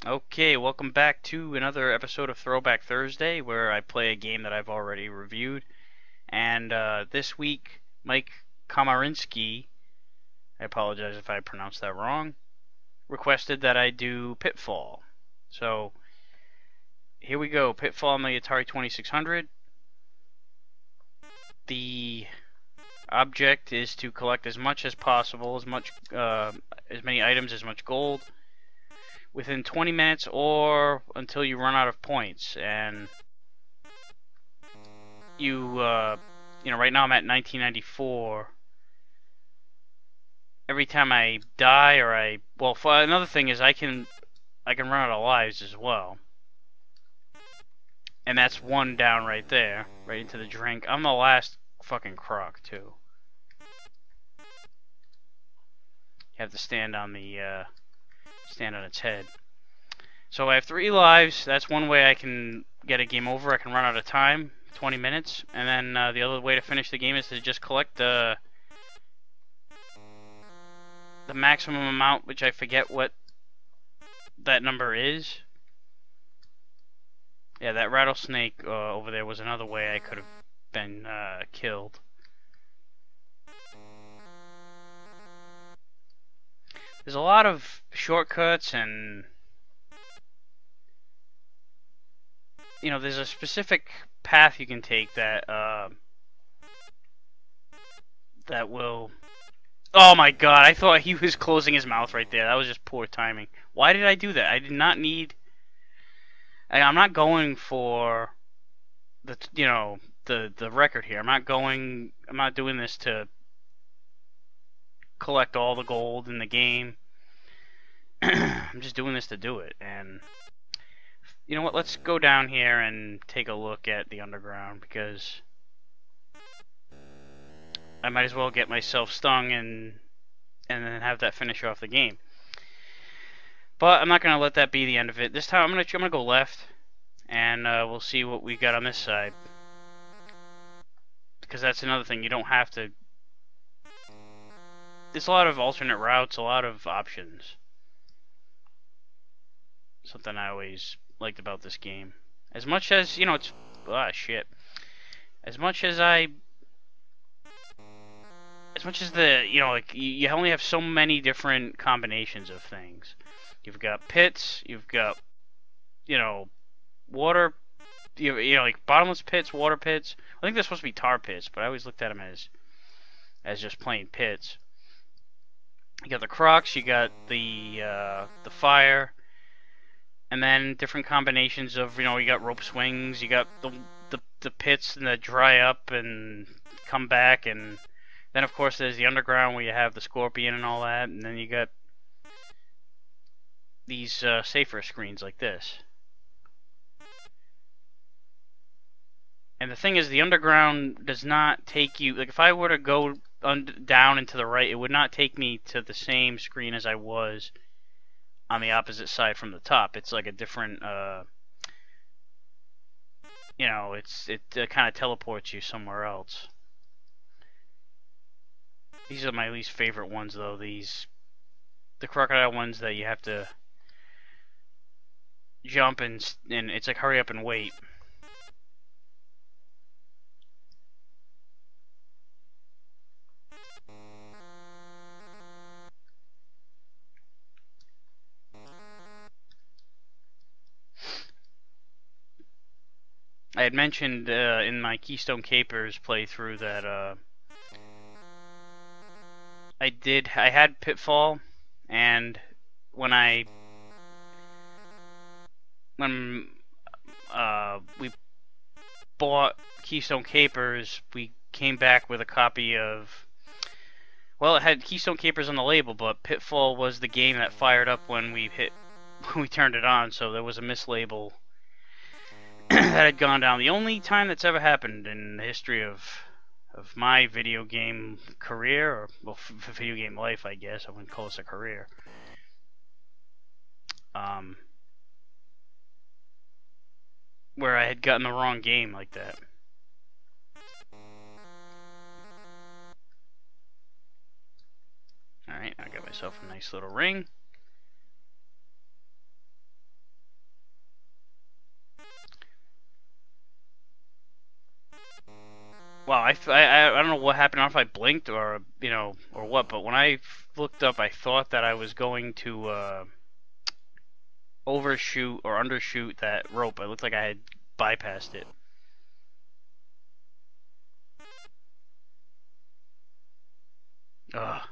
Okay, welcome back to another episode of Throwback Thursday, where I play a game that I've already reviewed. And this week, Mike Komarinsky, I apologize if I pronounced that wrong, requested that I do Pitfall. So here we go, Pitfall on the Atari 2600. The object is to collect as much as possible, as many items, as much gold, within 20 minutes or until you run out of points. And right now I'm at 1994. Every time I die another thing is I can run out of lives as well. And that's one down right there, right into the drink. I'm the last fucking croc too. You have to stand on its head. So I have 3 lives. That's one way I can get a game over. I can run out of time, 20 minutes, and then the other way to finish the game is to just collect the maximum amount, which I forget what that number is. Yeah, that rattlesnake over there was another way I could have been killed. There's a lot of shortcuts, and there's a specific path you can take that will... Oh my god, I thought he was closing his mouth right there. That was just poor timing. Why did I do that? I did not need... I'm not going for the record here. I'm not doing this to collect all the gold in the game. I'm just doing this to do it. And you know what? Let's go down here and take a look at the underground, because I might as well get myself stung and then have that finish off the game. But I'm not gonna let that be the end of it. This time I'm gonna go left, and we'll see what we got on this side. Because that's another thing, you don't have to... There's a lot of alternate routes, a lot of options. Something I always liked about this game. As much as, it's... Ah, shit. As much as you only have so many different combinations of things. You've got pits, you've got, water, like bottomless pits, water pits. I think they're supposed to be tar pits, but I always looked at them as just plain pits. You got the crocs, you got the fire, and then different combinations of, you got rope swings, you got the pits that dry up and come back, and then of course there's the underground where you have the scorpion and all that, and then you got these safer screens like this. And the thing is, the underground does not take you... Like, if I were to go down and to the right, it would not take me to the same screen as I was on the opposite side from the top. It's like a different... it kind of teleports you somewhere else. These are my least favorite ones, though. The crocodile ones that you have to jump and it's like hurry up and wait. I had mentioned in my Keystone Capers playthrough that I had Pitfall, and when we bought Keystone Capers, we came back with a copy of... Well, it had Keystone Capers on the label, but Pitfall was the game that fired up when we turned it on, so there was a mislabel that had gone down. The only time that's ever happened in the history of my video game career, or well, video game life, I guess. I wouldn't call this a career. Where I had gotten the wrong game like that. Alright, I got myself a nice little ring. Wow, I don't know what happened. I don't know if I blinked or or what. But when I looked up, I thought that I was going to overshoot or undershoot that rope. It looked like I had bypassed it. Ugh.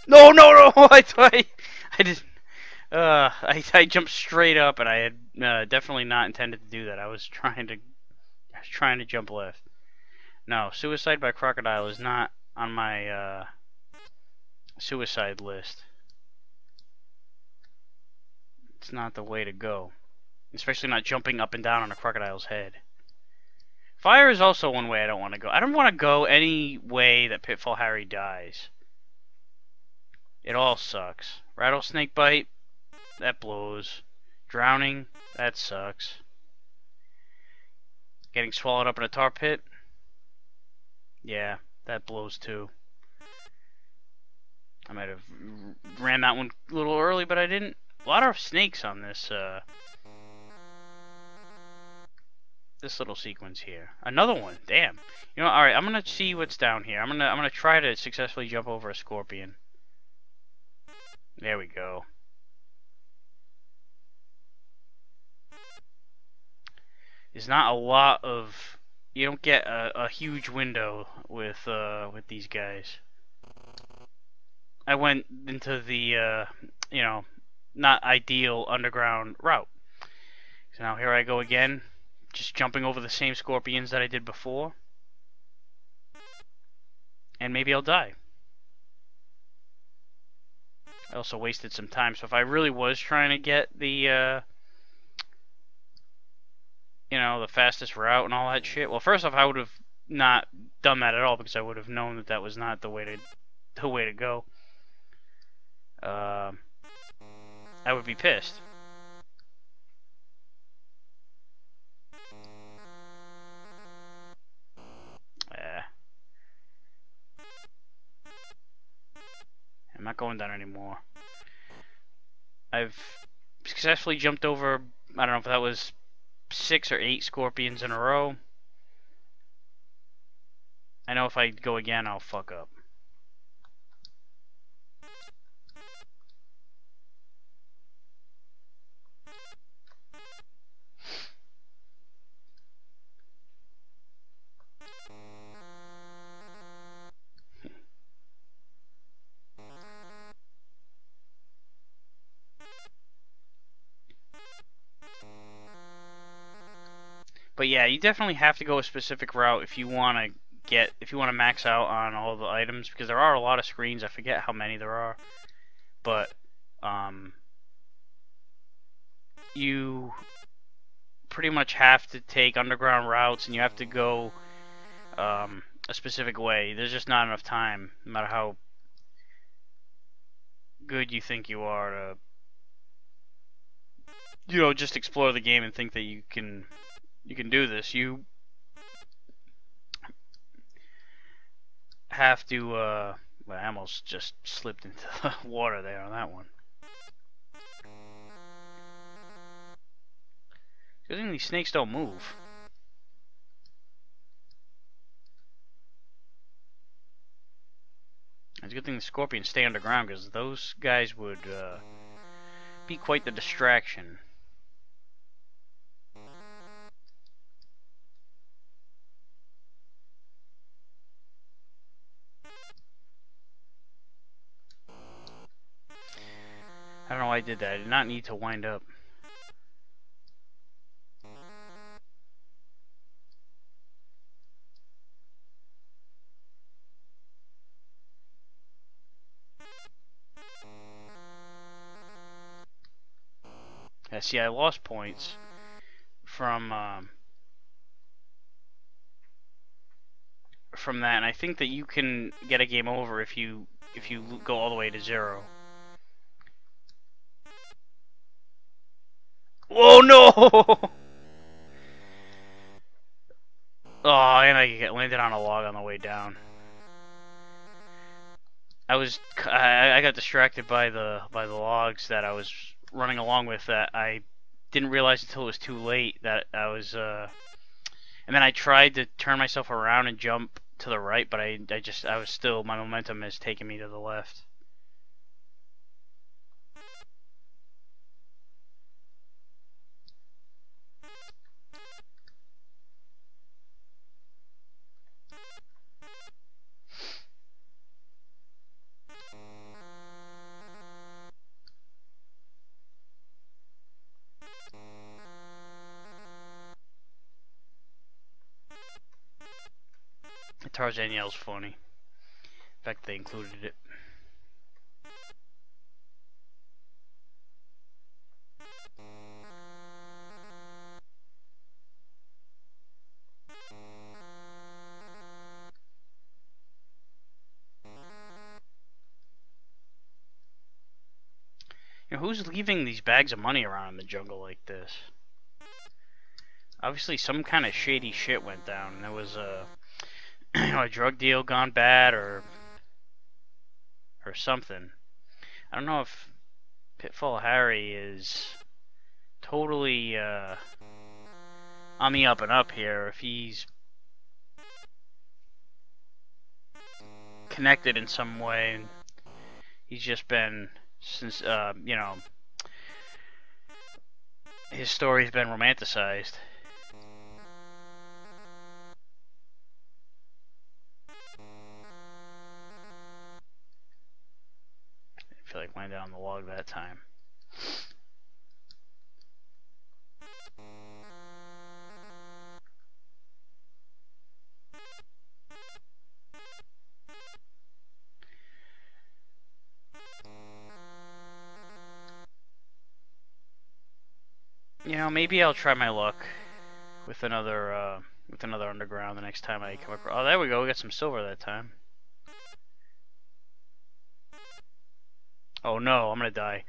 No, no, no! I just I jumped straight up, and I had definitely not intended to do that. I was trying to jump left. No, suicide by crocodile is not on my suicide list. It's not the way to go, especially not jumping up and down on a crocodile's head. Fire is also one way I don't want to go. I don't want to go any way that Pitfall Harry dies. It all sucks. Rattlesnake bite, that blows. Drowning, that sucks. Getting swallowed up in a tar pit, yeah, that blows too. I might have ran that one a little early, but I didn't. A lot of snakes on this this little sequence here. Another one, damn. You know, all right, I'm gonna see what's down here. I'm gonna try to successfully jump over a scorpion. There we go. There's not a lot of. You don't get a huge window with these guys. I went into the not ideal underground route. So now here I go again, just jumping over the same scorpions that I did before, and maybe I'll die. I also wasted some time, so if I really was trying to get the the fastest route and all that shit, well, first off, I would have not done that at all, because I would have known that that was not the way to go. I would be pissed. I'm not going down anymore. I've successfully jumped over, I don't know if that was 6 or 8 scorpions in a row. I know if I go again, I'll fuck up. But yeah, you definitely have to go a specific route if you want to max out on all the items, because there are a lot of screens. I forget how many there are, but you pretty much have to take underground routes, and you have to go a specific way. There's just not enough time, no matter how good you think you are, to just explore the game and think that you can do this. You have to well, I almost just slipped into the water there on that one. Good thing these snakes don't move. It's a good thing the scorpions stay underground, because those guys would be quite the distraction. I don't know why I did that. I did not need to wind up. Yeah, see, I lost points from that, and I think that you can get a game over if you go all the way to 0. Whoa, no! Oh, and I landed on a log on the way down. I got distracted by the logs that I was running along with, that I didn't realize until it was too late that I was. And then I tried to turn myself around and jump to the right, but I was still, my momentum is taking me to the left. Tarzan yell's funny. In fact, they included it. You know, who's leaving these bags of money around in the jungle like this? Obviously, some kind of shady shit went down, and there was a, a drug deal gone bad, or something. I don't know if Pitfall Harry is totally on the up and up here, if he's connected in some way, and he's just been, since, you know, his story's been romanticized. I feel like landed on the log that time. You know, maybe I'll try my luck with another underground the next time I come across. Oh, there we go. We got some silver that time. Oh no, I'm gonna die.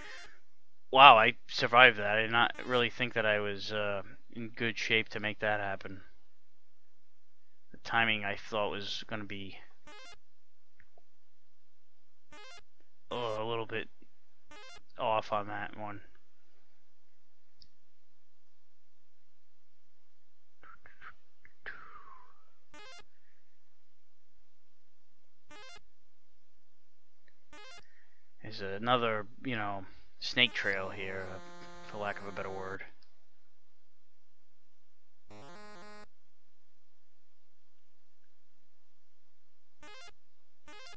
Wow, I survived that. I did not really think that I was in good shape to make that happen. The timing I thought was gonna be a little bit off on that one. There's another, you know, snake trail here, for lack of a better word.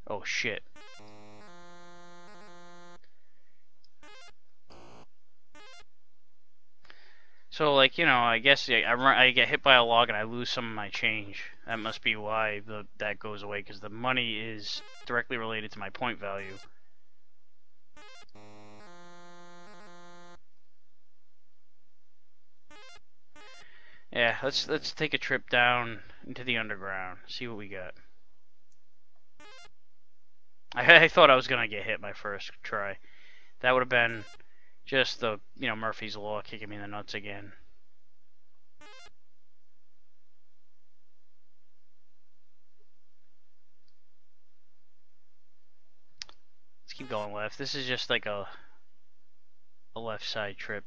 Oh shit. So, like, you know, I guess I get hit by a log and I lose some of my change. That must be why that goes away, because the money is directly related to my point value. Yeah, let's take a trip down into the underground, see what we got. I thought I was gonna get hit my first try. That would have been just the, you know, Murphy's Law kicking me in the nuts again. Let's keep going left. This is just like a left side trip.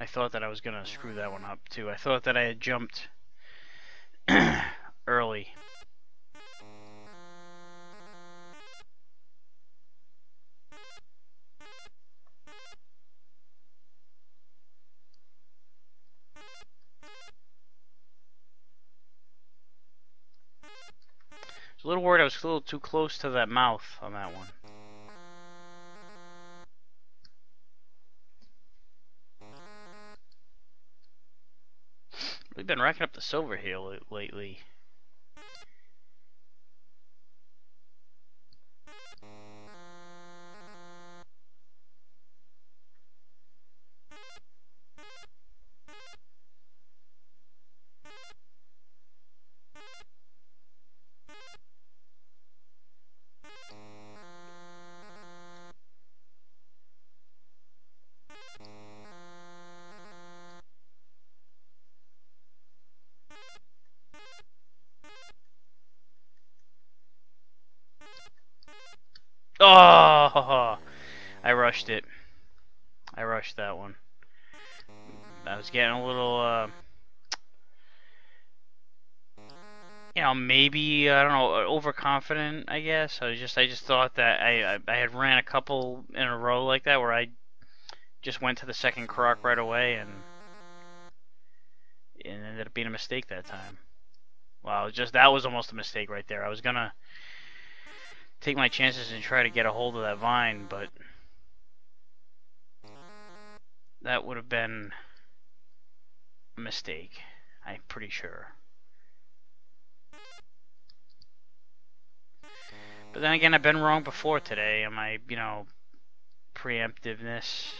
I thought that I was gonna screw that one up too. I thought that I had jumped early. I was a little worried I was a little too close to that mouth on that one. We've been racking up the silver here lately. Oh! I rushed it. I rushed that one. I was getting a little, you know, maybe, I don't know, overconfident, I guess. I just thought that I had ran a couple in a row like that where I just went to the second croc right away, and it ended up being a mistake that time. Wow, that was almost a mistake right there. I was gonna take my chances and try to get a hold of that vine, but that would have been a mistake, I'm pretty sure. But then again, I've been wrong before today. Am I, you know, preemptiveness?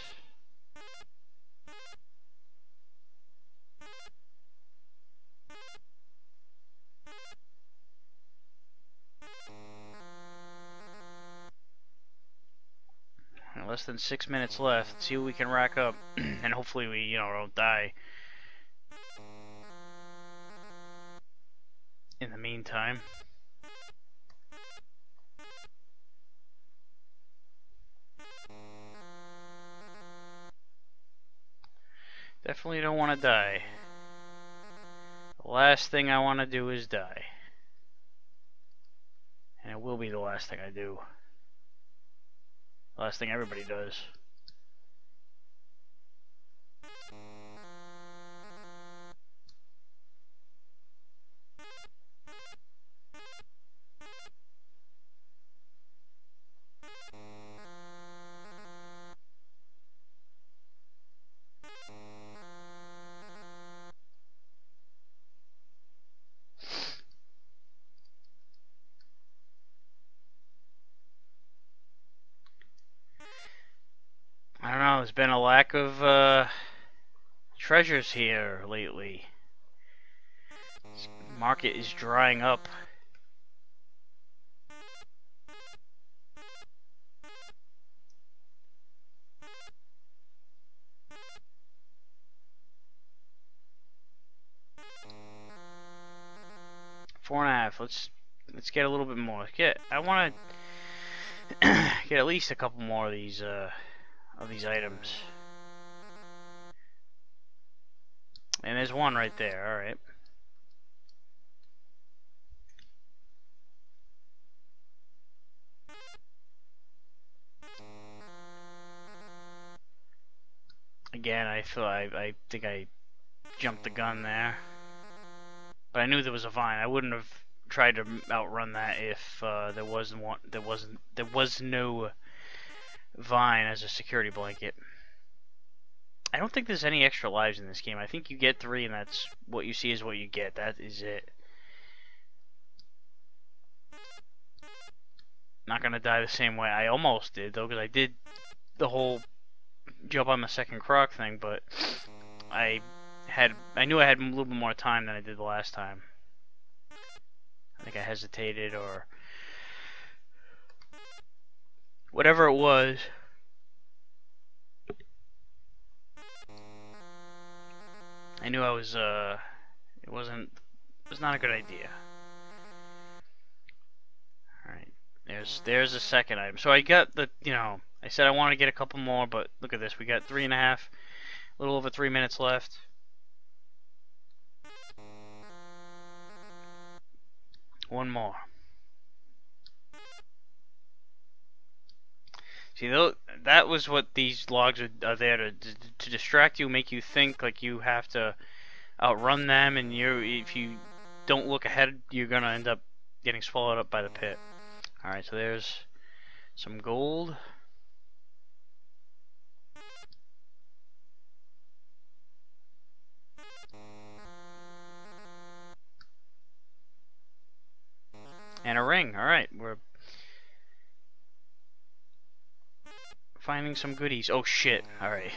Less than 6 minutes left. Let's see what we can rack up, and hopefully we, you know, don't die in the meantime. Definitely don't want to die. The last thing I want to do is die. And it will be the last thing I do. The last thing everybody does. I don't know, there's been a lack of treasures here lately. This market is drying up. Four and a half. Let's get a little bit more. I want to get at least a couple more of these items. And there's one right there. All right. Again, I think I jumped the gun there. But I knew there was a vine. I wouldn't have tried to outrun that if there was no vine as a security blanket. I don't think there's any extra lives in this game. I think you get 3, and that's what you see is what you get. That is it. Not gonna die the same way. I almost did though, because I did the whole jump on the second croc thing, but I knew I had a little bit more time than I did the last time. I think I hesitated or whatever it was. I knew I was it was not a good idea. Alright. There's a second item. So I got the, you know, I said I want to get a couple more, but look at this. We got 3.5, a little over 3 minutes left. One more. See, that was what these logs are there to distract you, make you think like you have to outrun them, and if you don't look ahead, you're gonna end up getting swallowed up by the pit. Alright, so there's some gold. And a ring. Alright, we're finding some goodies. Oh shit. Alright.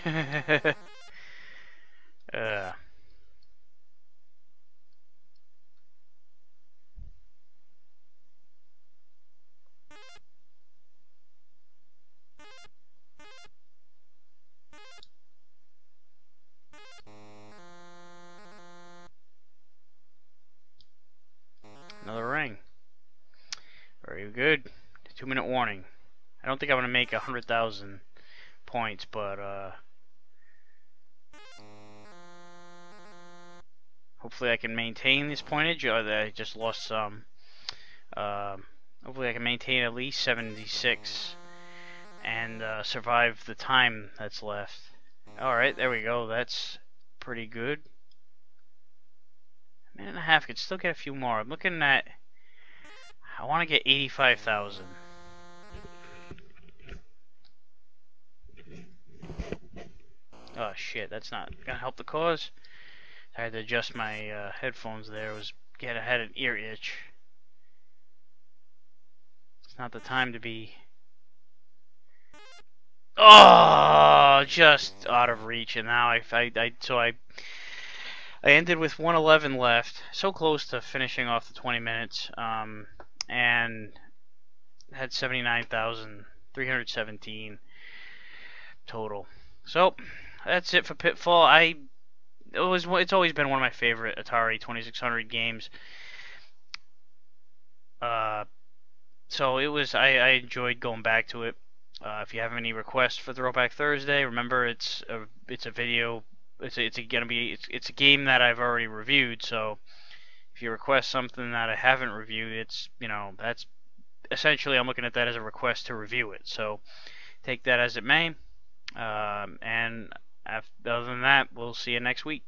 Another ring. Very good. 2-minute warning. I don't think I'm gonna make 100,000 points, but hopefully I can maintain this pointage. I just lost some. Hopefully I can maintain at least 76 and survive the time that's left. Alright, there we go. That's pretty good. A minute and a half, could still get a few more. I'm looking at... I want to get 85,000. Oh shit, that's not gonna help the cause. I had to adjust my headphones there. I had an ear itch. It's not the time to be... Oh, just out of reach, and now I ended with 111 left, so close to finishing off the 20 minutes, and had 79,317 total. So that's it for Pitfall. It's always been one of my favorite Atari 2600 games. So it was. I enjoyed going back to it. If you have any requests for Throwback Thursday, remember it's a video. It's a game that I've already reviewed. So if you request something that I haven't reviewed, it's that's essentially I'm looking at that as a request to review it. So take that as it may. And other than that, we'll see you next week.